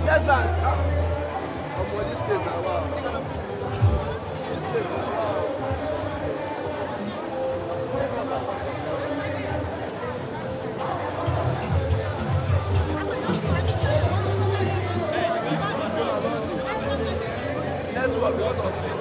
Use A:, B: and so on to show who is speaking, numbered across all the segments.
A: Let's go. For this place now, wow. This place now, wow. Network, because of it.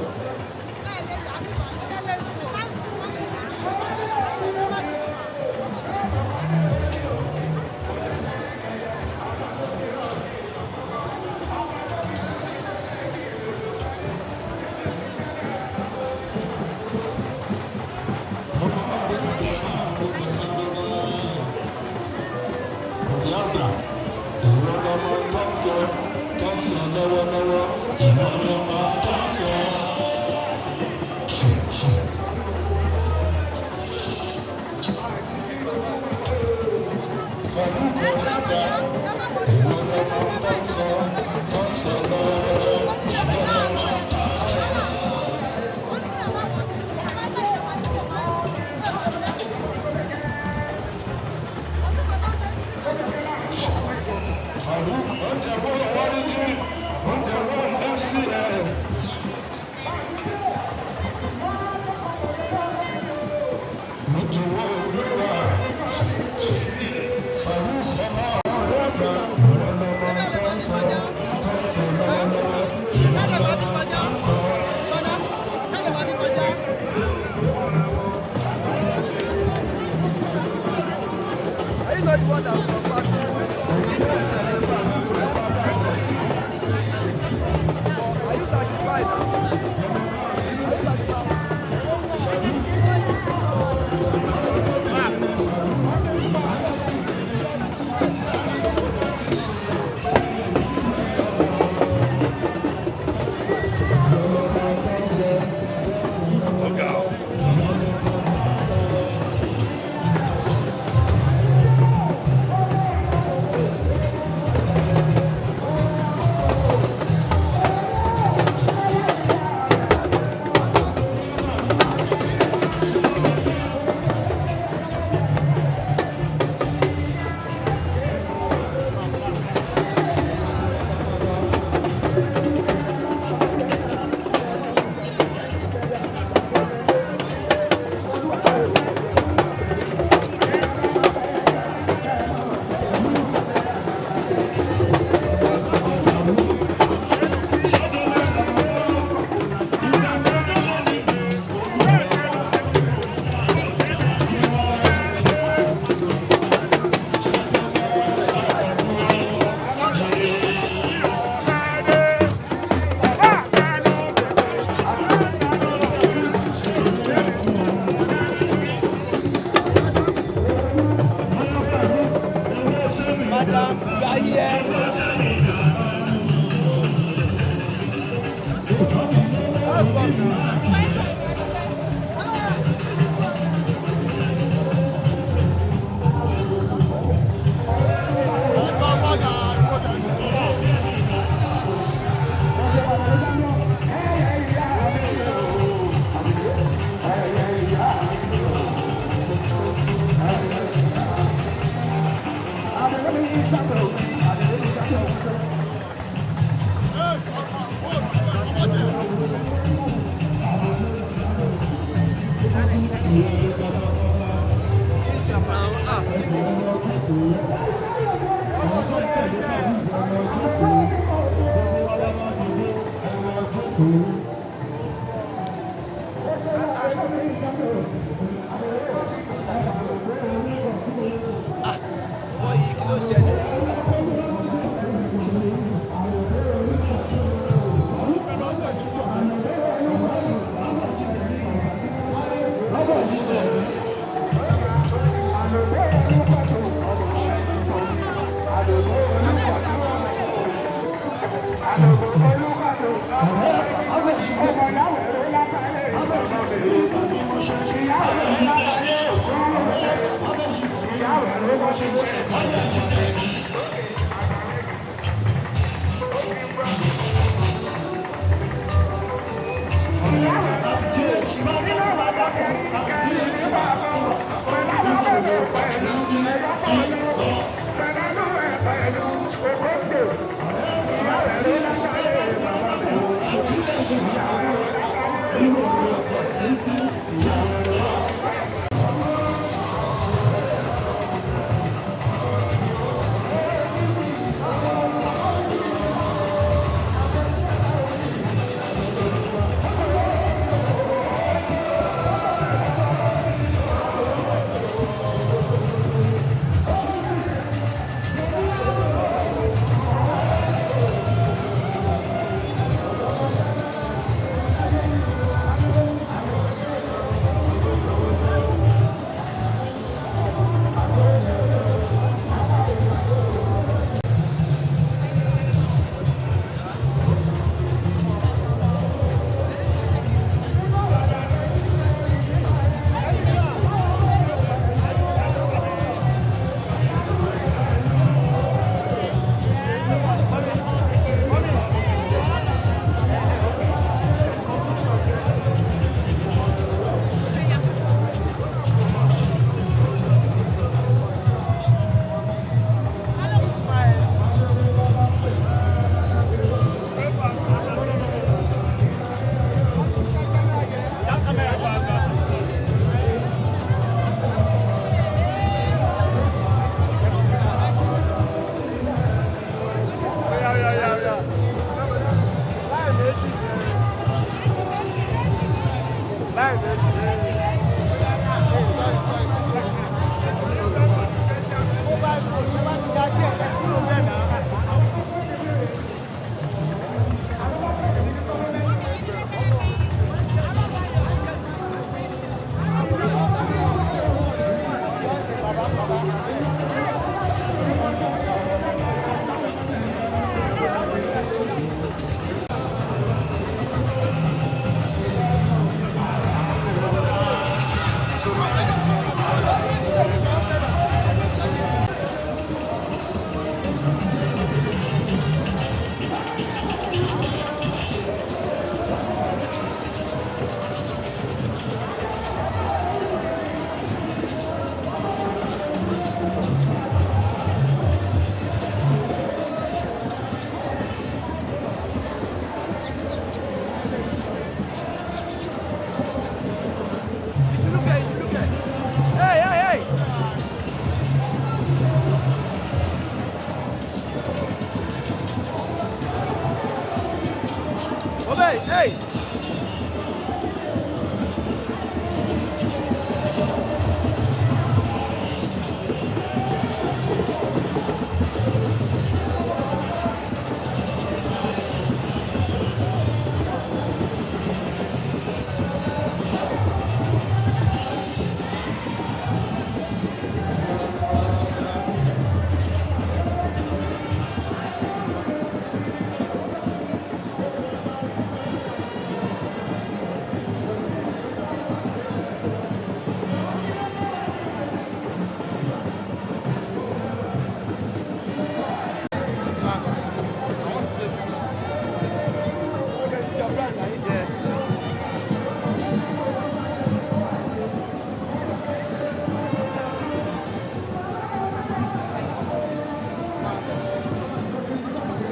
A: Hey! Obey! Hey!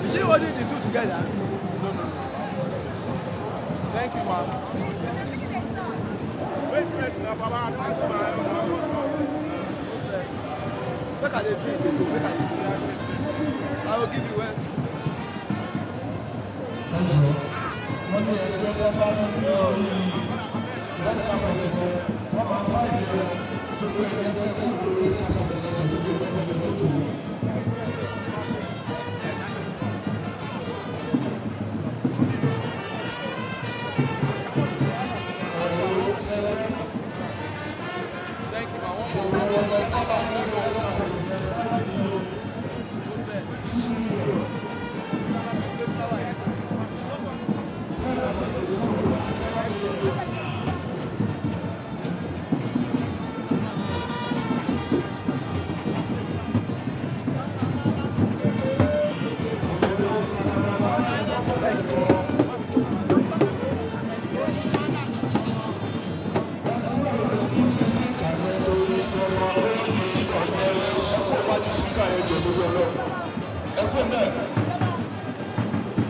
A: Is she holding the two together?
B: Thank you, Mom.
A: Make I dey drink it too. Make I dey drink. I will give you one.
B: Thank you, Mom.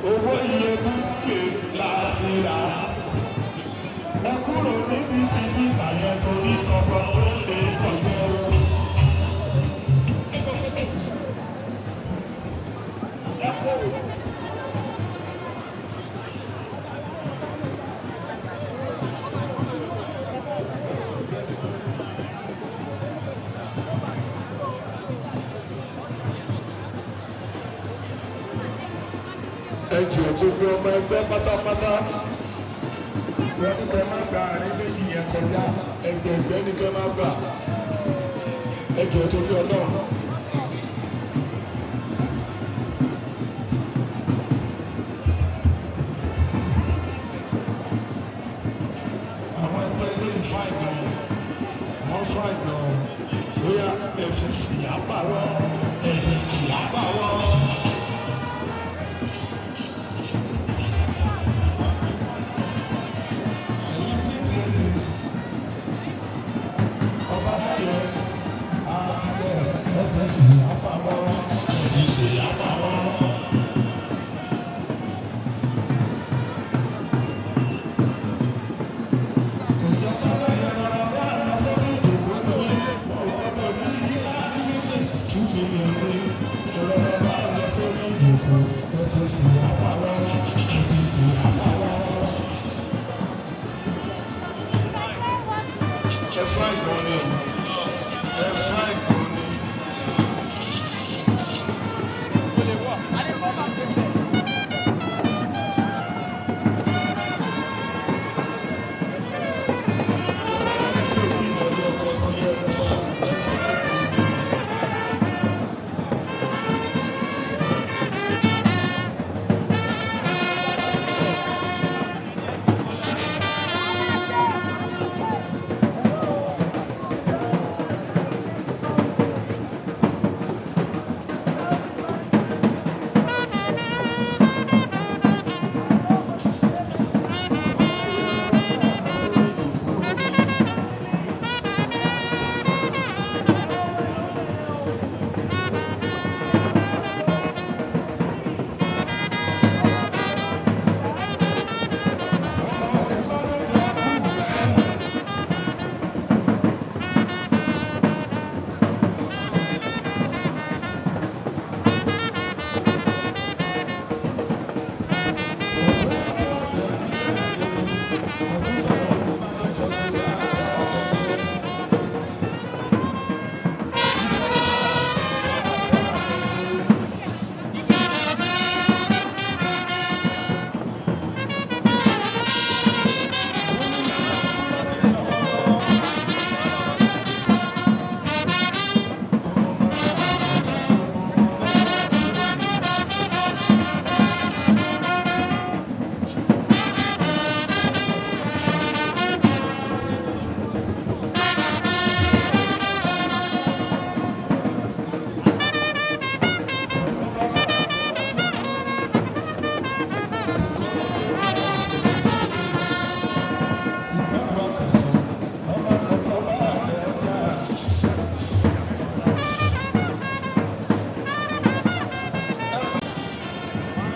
C: Owó iye búkè láti rà. Ẹ kúrò níbi sísí kàyẹ torí sọ̀fọ̀ ó lè kọ̀jẹ́ o. Ẹ jẹ́ gbogbo ọmọ ẹgbẹ́ pátápátá. Wọ́n ní kẹ́ máa gba àárín méjì yẹn kọjá. Ẹgbẹ̀gbẹ́ ní kẹ́ máa gbà. Ẹ jẹ́ torí Ọlọ́run. Àwọn ẹgbẹ́ ilé ìfá ìgbọ̀n. Wọ́n fá ìgbọ̀n. Bóyá ẹ̀fìn sì á bà wọ́n. Ẹ̀fìn sì á bà wọ́n. Ọba Táyọ̀, ààrẹ ẹ̀fẹ̀.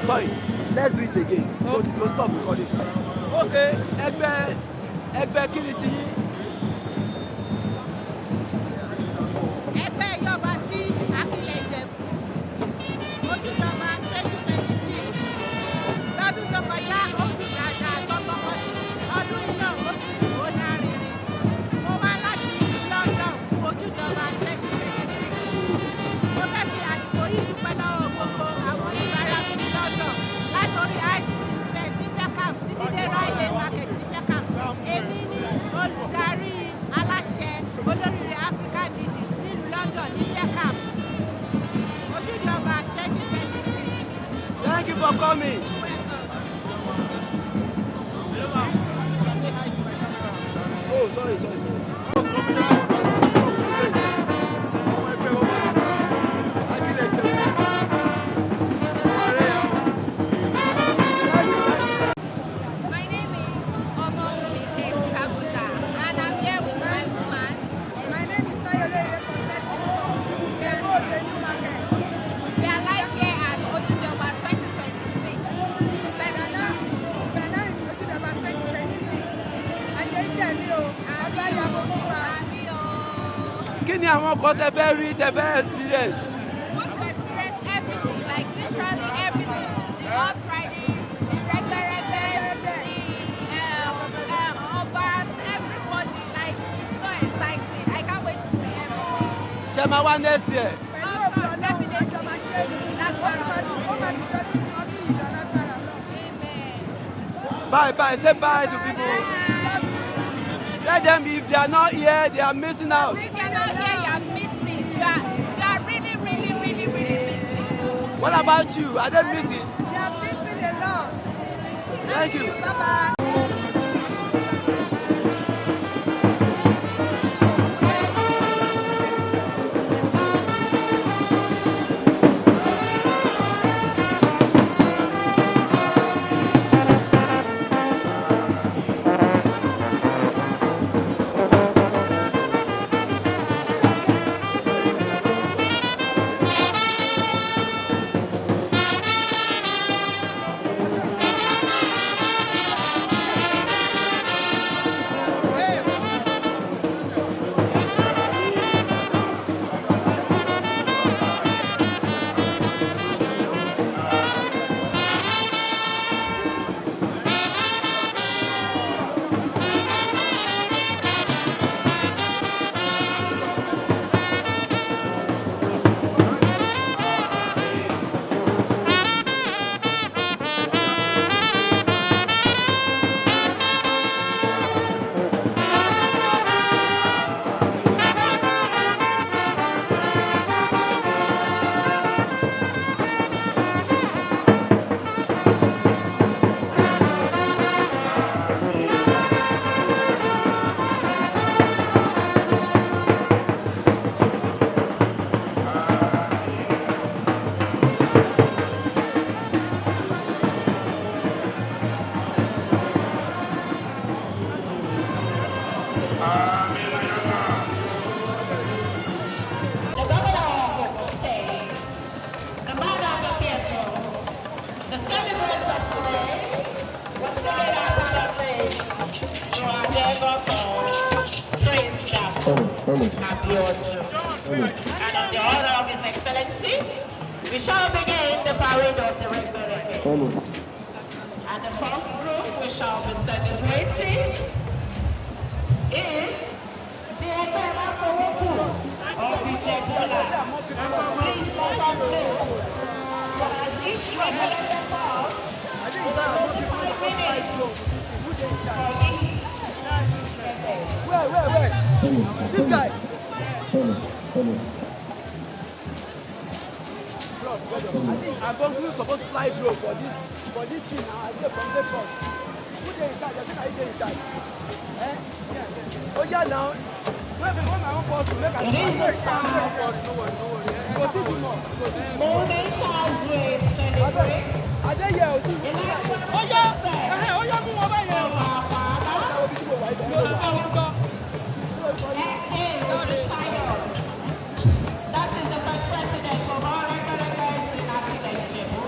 A: sorry, let's do it again. Go stop recording. Okay, ẹgbẹ́ kí ni ti yín?
D: Ẹgbẹ́ Yọ̀bá sí Akílẹ̀ Ìjẹ̀bú. Ojújọba 2026. Lọ́dún tó kọjá, ó dùn dáadáa gbọ́gbọ́gbọ́ sí. Ọdún yìí náà ó tún dùn ó lárinrin. Mo wá láti London fún ojújọba 2026. Mo fẹ́ fi àsìkò yìí dúpẹ́ lọ́wọ́ gbogbo àwọn oníbàárà mi ní London. Látòrí High Street bed ní Peckham títí dé Railway Market ní Peckham. Èmi ni olùdarí aláṣẹ olóríire African Dishes nílùú London ní Peckham. Ojújọba 2026.
A: Thank you for coming. Oh, sorry.
E: My name is Omowumi Kagoja, and I'm here with my woman.
D: My name is Tayolere Contesting Store. Ìjẹ̀bú Òde New Market.
E: We are live here at Ojujoba 2026.
D: Bẹ̀rẹ̀ Ojújọba 2026. Àṣeyíṣẹ́ mi o, ọdún ayàwó fún wa.
E: Àmì o.
A: Kí ni àwọn kan tẹ fẹ́ rí tẹ fẹ́ experience?
E: Want to experience everything, like literally everything. The horse riding, the regular the Obas, everybody. Like, it's so exciting. I can't wait to see everything.
A: Ṣé máa wá next year?
D: Pẹ̀lú òbí ọlọ́run àjọ máa ṣe é ní. Ó máa dùn jọ́jú ọdún yìí lọ lágbára náà.
E: Amen.
A: Bye. Say bye to people.
D: Love you.
A: Let them, if they are not here, they are missing out.
E: If you're not here, you're missing. You are really, really, really, really missing.
A: What about you? Are they missing?
D: They are missing a lot.
A: Thank you.
D: Bye-bye.
F: And on the order of His Excellency, we shall begin the parade of the regular again. And the first group we shall be celebrating is the Ekpemakowoku of Ijebuola. Please let us know, as each regular comes, 5 minutes for each.
A: Wait. This guy. I think I'm supposed to fly drone for this thing now. I get from Lagos. Who they in charge? I think I get in charge. Oh yeah, now. When my own boss to make a
F: Moving cars with celebrate.
A: I dare you.
F: Oh yeah, move over here. That is the first president of our regulars in Akile Ijebu.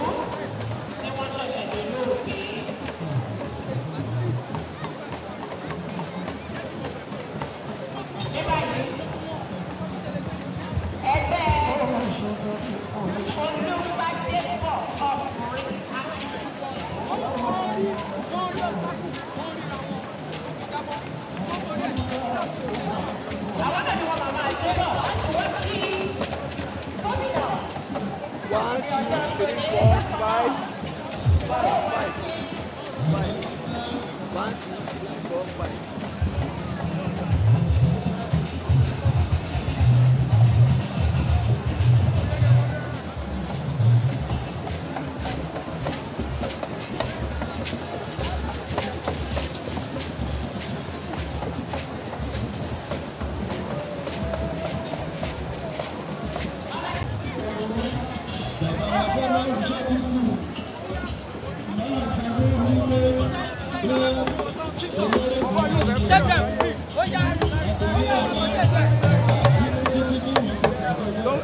A: 1, 2, 3, 4, 5. 1, 2, 3, 4, 5.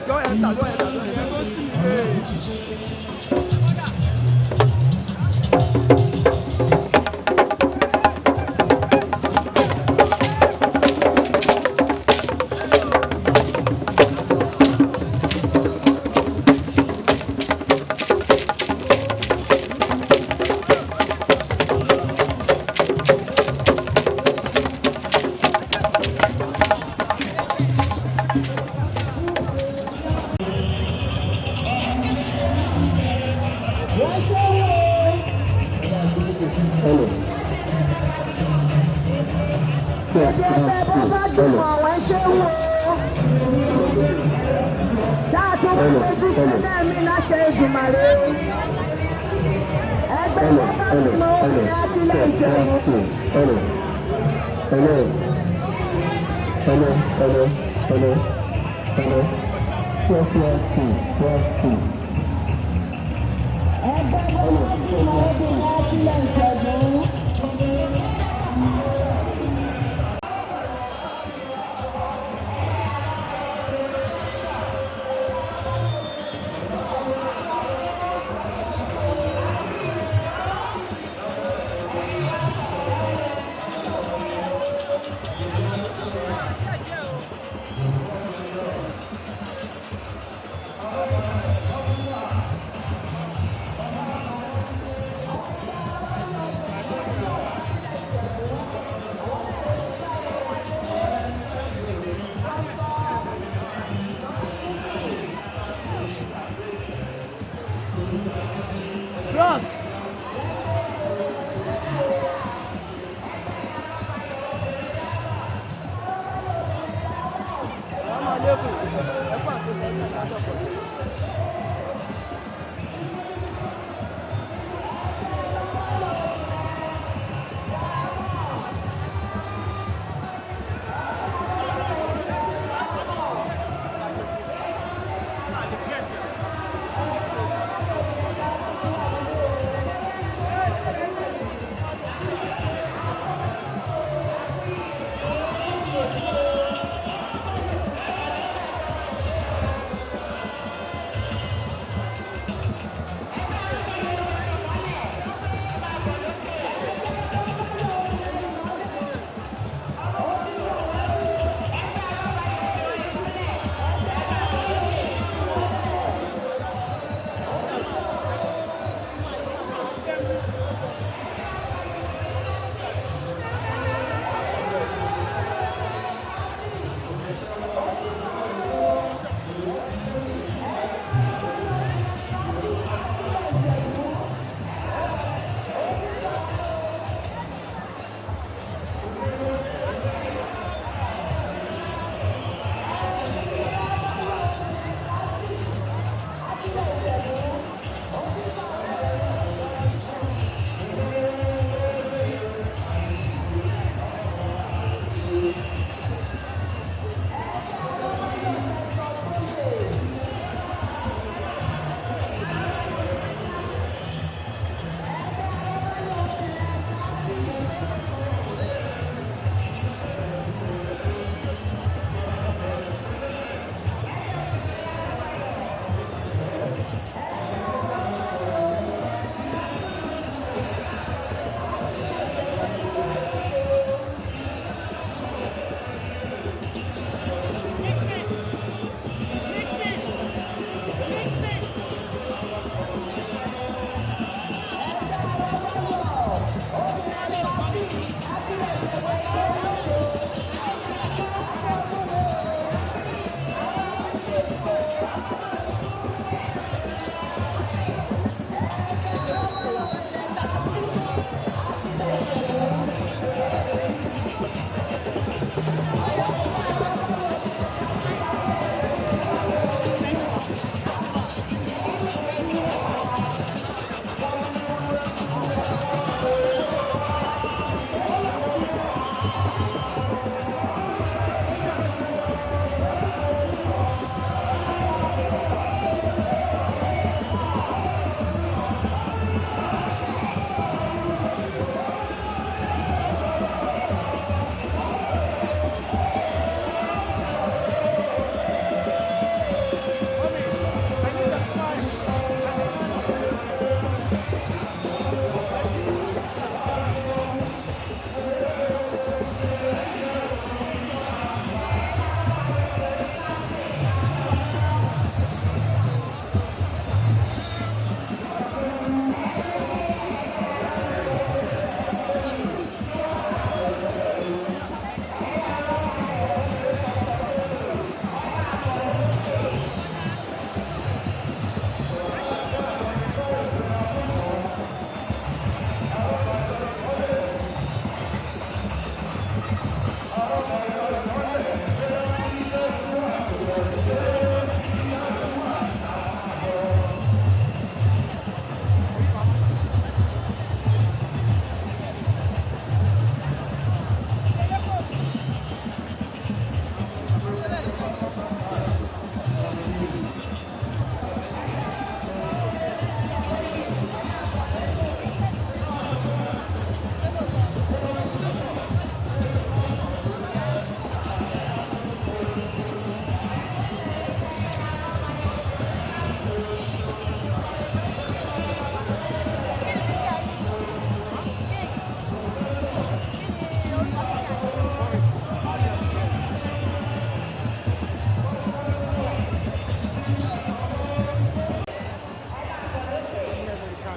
A: Don't enter. Cross.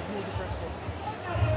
A: do different sports.